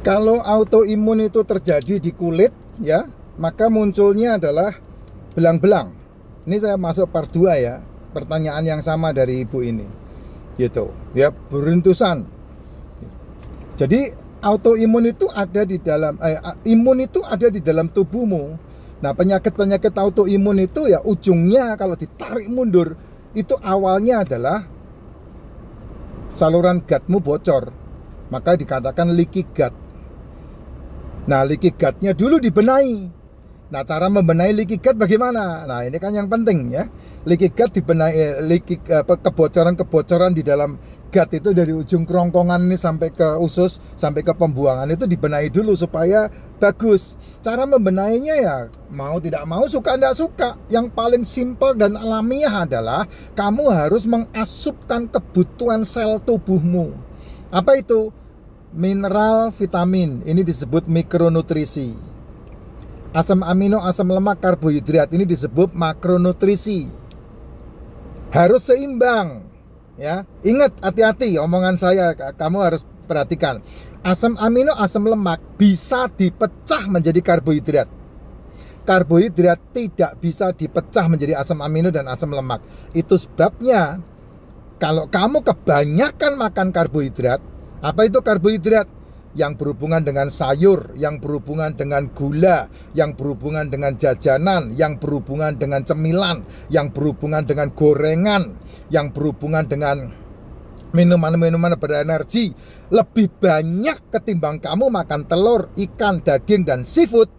Kalau autoimun itu terjadi di kulit, ya, maka munculnya adalah belang-belang. Ini saya masuk part 2 ya, pertanyaan yang sama dari ibu ini, gitu, ya, beruntusan. Jadi autoimun itu ada di dalam, imun itu ada di dalam tubuhmu. Nah, penyakit-penyakit autoimun itu ya ujungnya kalau ditarik mundur itu awalnya adalah saluran gutmu bocor, maka dikatakan leaky gut. Nah, leaky gutnya dulu dibenahi. Nah, cara membenahi leaky gut bagaimana? Nah, ini kan yang penting ya. Leaky gut dibenahi, kebocoran-kebocoran di dalam gut itu dari ujung kerongkongan ini sampai ke usus, sampai ke pembuangan itu dibenahi dulu supaya bagus. Cara membenahinya ya mau tidak mau, suka tidak suka. Yang paling simpel dan alamiah adalah kamu harus mengasupkan kebutuhan sel tubuhmu. Apa itu? Mineral, vitamin, ini disebut mikronutrisi. Asam amino, asam lemak, karbohidrat, ini disebut makronutrisi. Harus seimbang, ya. Ingat, hati-hati omongan saya, kamu harus perhatikan. Asam amino, asam lemak bisa dipecah menjadi karbohidrat. Karbohidrat tidak bisa dipecah menjadi asam amino dan asam lemak. Itu sebabnya kalau kamu kebanyakan makan karbohidrat. Apa itu karbohidrat? Yang berhubungan dengan sayur, yang berhubungan dengan gula, yang berhubungan dengan jajanan, yang berhubungan dengan cemilan, yang berhubungan dengan gorengan, yang berhubungan dengan minuman-minuman berenergi. Lebih banyak ketimbang kamu makan telur, ikan, daging, dan seafood.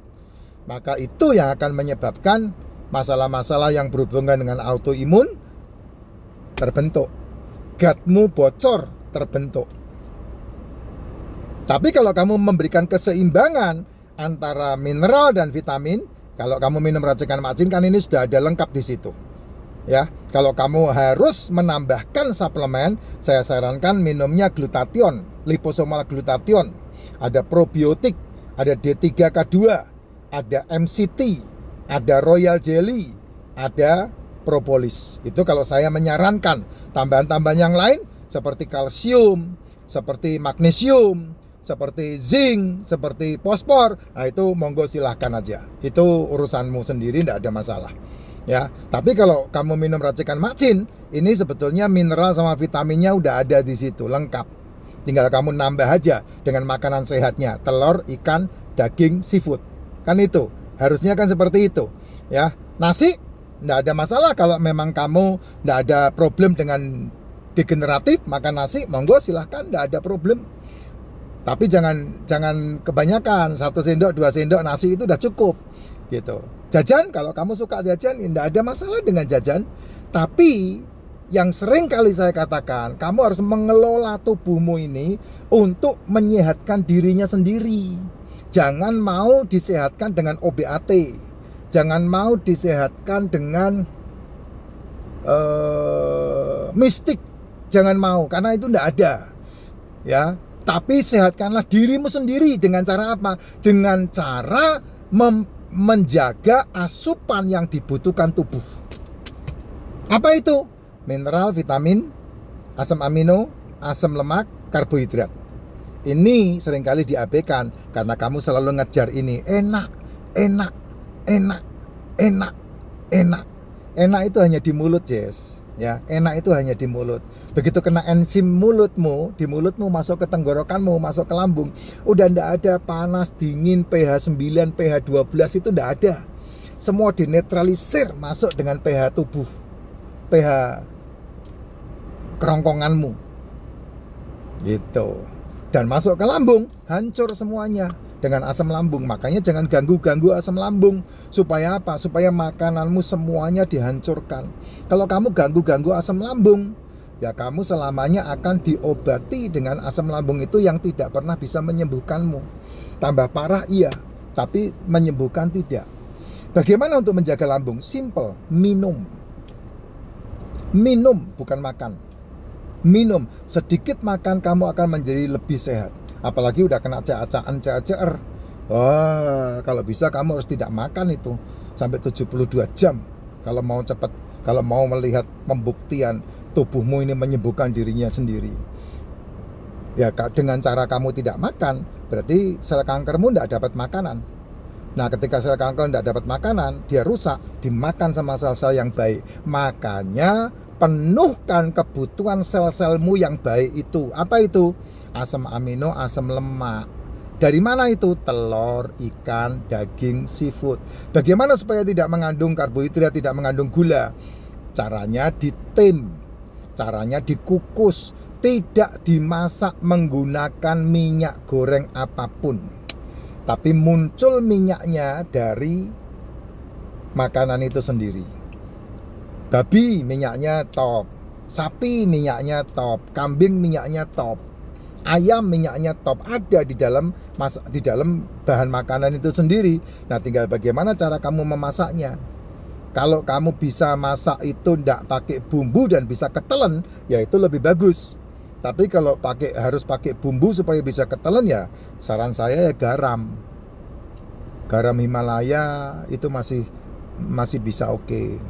Maka itu yang akan menyebabkan masalah-masalah yang berhubungan dengan autoimun terbentuk. Gutmu bocor terbentuk. Tapi kalau kamu memberikan keseimbangan antara mineral dan vitamin, kalau kamu minum racikan macin kan ini sudah ada lengkap di situ. Ya, kalau kamu harus menambahkan suplemen, saya sarankan minumnya glutathione, liposomal glutathione. Ada probiotik, ada D3K2, ada MCT, ada royal jelly, ada propolis. Itu kalau saya menyarankan. Tambahan-tambahan yang lain seperti kalsium, seperti magnesium, seperti zinc, seperti fosfor, nah itu monggo silahkan aja. Itu urusanmu sendiri, tidak ada masalah. Ya, tapi kalau kamu minum racikan macin, ini sebetulnya mineral sama vitaminnya udah ada di situ, lengkap. Tinggal kamu nambah aja dengan makanan sehatnya, telur, ikan, daging, seafood. Kan itu, harusnya kan seperti itu. Ya, nasi tidak ada masalah kalau memang kamu tidak ada problem dengan degeneratif, makan nasi, monggo silahkan, tidak ada problem. Tapi jangan kebanyakan, 1 sendok, 2 sendok nasi itu udah cukup, gitu. Jajan, kalau kamu suka jajan, tidak ada masalah dengan jajan. Tapi yang sering kali saya katakan, kamu harus mengelola tubuhmu ini untuk menyehatkan dirinya sendiri. Jangan mau disehatkan dengan OBAT, jangan mau disehatkan dengan mistik, jangan mau, karena itu tidak ada, ya. Tapi sehatkanlah dirimu sendiri dengan cara apa? Dengan cara menjaga asupan yang dibutuhkan tubuh. Apa itu? Mineral, vitamin, asam amino, asam lemak, karbohidrat. Ini seringkali diabaikan karena kamu selalu ngejar ini. Enak. Enak itu hanya di mulut, Jess. Ya, enak itu hanya di mulut. Begitu kena enzim mulutmu, di mulutmu masuk ke tenggorokanmu, masuk ke lambung, udah ndak ada panas, dingin, pH 9, pH 12 itu ndak ada. Semua dinetralisir masuk dengan pH tubuh, pH kerongkonganmu. Gitu. Dan masuk ke lambung, hancur semuanya dengan asam lambung. Makanya jangan ganggu-ganggu asam lambung. Supaya apa? Supaya makananmu semuanya dihancurkan. Kalau kamu ganggu-ganggu asam lambung, ya kamu selamanya akan diobati dengan asam lambung itu yang tidak pernah bisa menyembuhkanmu. Tambah parah iya, tapi menyembuhkan tidak. Bagaimana untuk menjaga lambung? Simple, minum. Minum, bukan makan. Minum, sedikit makan kamu akan menjadi lebih sehat. Apalagi udah kena CACR. Wah, kalau bisa kamu harus tidak makan itu sampai 72 jam. Kalau mau cepat, kalau mau melihat pembuktian tubuhmu ini menyembuhkan dirinya sendiri. Ya dengan cara kamu tidak makan, berarti sel kankermu tidak dapat makanan. Nah ketika sel kanker tidak dapat makanan, dia rusak, dimakan sama sel-sel yang baik. Makanya penuhkan kebutuhan sel-selmu yang baik itu. Apa itu? Asam amino, asam lemak. Dari mana itu? Telur, ikan, daging, seafood. Bagaimana supaya tidak mengandung karbohidrat, tidak mengandung gula? Caranya ditim, caranya dikukus, tidak dimasak menggunakan minyak goreng apapun. Tapi muncul minyaknya dari makanan itu sendiri. Babi minyaknya top, sapi minyaknya top, kambing minyaknya top, ayam minyaknya top, ada di dalam bahan makanan itu sendiri. Nah tinggal bagaimana cara kamu memasaknya. Kalau kamu bisa masak itu tidak pakai bumbu dan bisa ketelen, ya itu lebih bagus. Tapi kalau harus pakai bumbu supaya bisa ketelen, ya saran saya ya garam. Garam Himalaya itu masih bisa oke.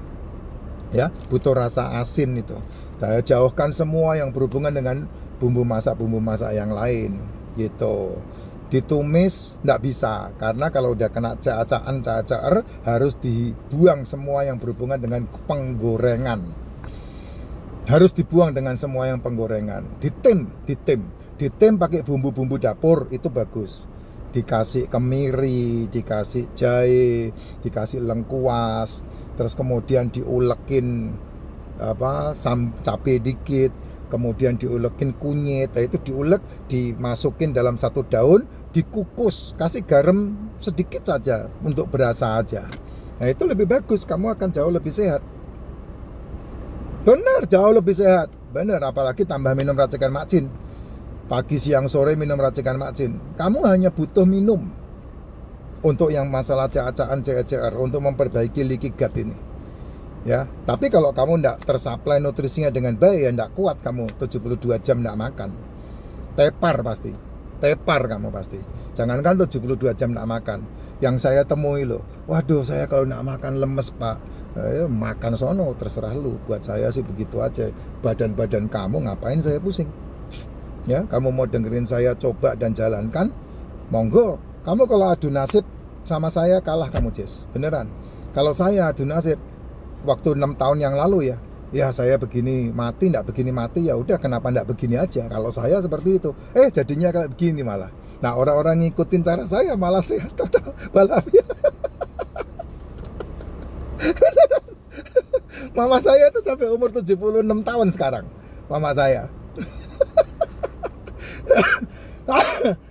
Ya, butuh rasa asin itu. Saya jauhkan semua yang berhubungan dengan bumbu masak yang lain gitu. Ditumis enggak bisa, karena kalau udah kena cacar harus dibuang semua yang berhubungan dengan penggorengan. Harus dibuang dengan semua yang penggorengan. Ditim pakai bumbu-bumbu dapur itu bagus. Dikasih kemiri, dikasih jahe, dikasih lengkuas, terus kemudian diulekin cabai dikit, kemudian diulekin kunyit. Nah, itu diulek, dimasukin dalam satu daun, dikukus, kasih garam sedikit saja untuk berasa aja. Nah itu lebih bagus, kamu akan jauh lebih sehat. Benar, jauh lebih sehat. Benar, apalagi tambah minum racikan makcin. Pagi, siang, sore minum racikan makcin. Kamu hanya butuh minum untuk yang masalah cacaan CECR, untuk memperbaiki leaky gut ini. Ya, tapi kalau kamu tidak tersuplai nutrisinya dengan baik, ya tidak kuat kamu 72 jam tidak makan. Tepar kamu pasti. Jangankan 72 jam tidak makan. Yang saya temui loh, waduh saya kalau tidak makan lemes pak. Makan sono, terserah lu. Buat saya sih begitu aja. Badan kamu ngapain saya pusing? Ya, kamu mau dengerin saya coba dan jalankan, monggo. Kamu kalau adu nasib sama saya kalah kamu, Jess. Beneran. Kalau saya adu nasib waktu 6 tahun yang lalu ya saya begini mati, enggak begini mati, ya udah kenapa enggak begini aja. Kalau saya seperti itu, jadinya kayak begini malah. Nah, orang-orang ngikutin cara saya malah sehat total walafiat. Mama saya itu sampai umur 76 tahun sekarang. Mama saya.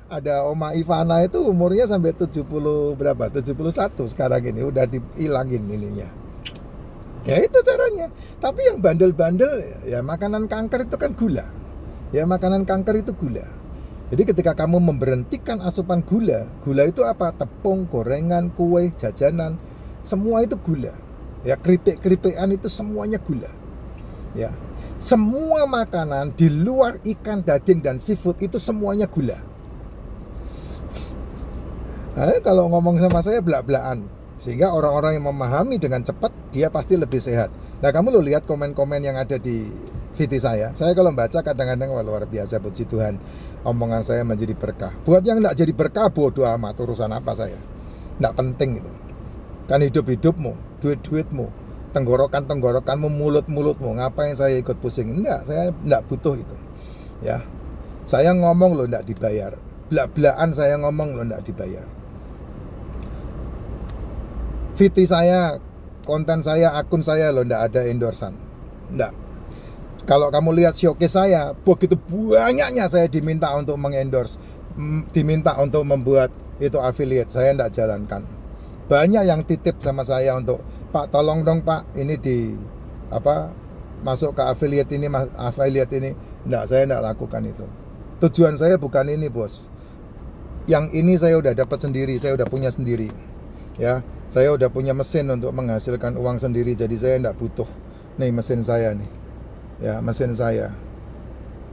Ada Oma Ivana itu umurnya sampai 71 sekarang ini, udah dihilangin ininya. Ya itu caranya. Tapi yang bandel-bandel ya makanan kanker itu kan gula. Ya makanan kanker itu gula. Jadi ketika kamu memberhentikan asupan gula itu apa? Tepung, gorengan, kue, jajanan, semua itu gula. Ya keripik-keripikan itu semuanya gula. Ya. Semua makanan di luar ikan, daging dan seafood itu semuanya gula. Kalau ngomong sama saya belak-belakan. Sehingga orang-orang yang memahami dengan cepat, dia pasti lebih sehat. Nah kamu lo lihat komen-komen yang ada di VT saya. Saya kalau baca kadang-kadang luar biasa, puji Tuhan. Omongan saya menjadi berkah. Buat yang enggak jadi berkah, bodoh amat, urusan apa saya. Enggak penting itu. Kan hidup-hidupmu, duit-duitmu, tenggorokanmu, mulut-mulutmu. Ngapain saya ikut pusing? Enggak, saya enggak butuh itu. Ya. Saya ngomong lo enggak dibayar. Belak-belakan saya ngomong lo enggak dibayar. VT saya, konten saya, akun saya loh, enggak ada endorsan. Enggak. Kalau kamu lihat showcase saya, begitu banyaknya saya diminta untuk mengendorse, diminta untuk membuat itu affiliate, saya enggak jalankan. Banyak yang titip sama saya untuk, Pak tolong dong Pak, ini masuk ke affiliate ini. Enggak, saya enggak lakukan itu. Tujuan saya bukan ini, Bos. Yang ini saya udah dapat sendiri, saya udah punya sendiri. Ya, saya udah punya mesin untuk menghasilkan uang sendiri, jadi saya enggak butuh. Nih mesin saya nih. Ya, mesin saya.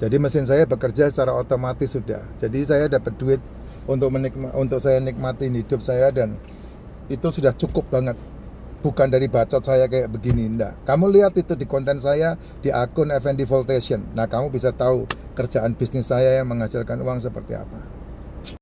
Jadi mesin saya bekerja secara otomatis sudah. Jadi saya dapat duit untuk saya nikmatin hidup saya, dan itu sudah cukup banget. bukan dari bacot saya kayak begini, enggak. Kamu lihat itu di konten saya di akun FND Voltation. Nah, kamu bisa tahu kerjaan bisnis saya yang menghasilkan uang seperti apa.